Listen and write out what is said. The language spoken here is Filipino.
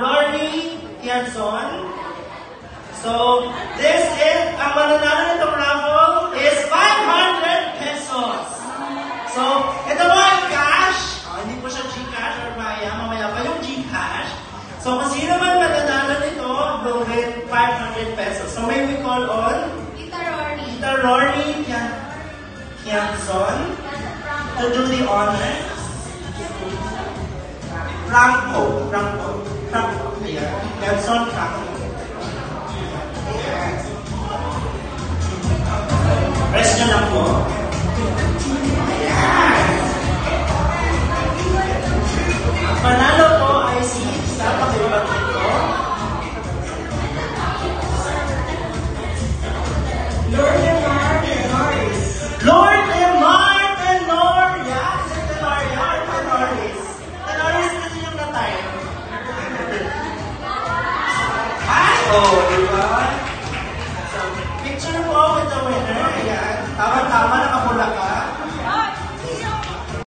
Rory Tianson. So, this is, ang mananalo nitong raffle is 500 pesos. So, ito po ang cash. Hindi po siya Gcash or Maya. Mamaya pa yung Gcash. So, kung sino man mananalo nito, will win 500 pesos. So, may we call on? Tita Rory Tianson to do the honors. Franco. Ayan. Tianson Franco. Press nyo lang po. Ayan. Ang panalo po ay si Isa. Pakibabagin ko. Lord Emar Tenoris. Lord Emar Tenoria. Is it Tenoria or Tenoris? Tenoris kasi yung natay. Ay! Oh, diba? So, picture po with the winner. Ayan.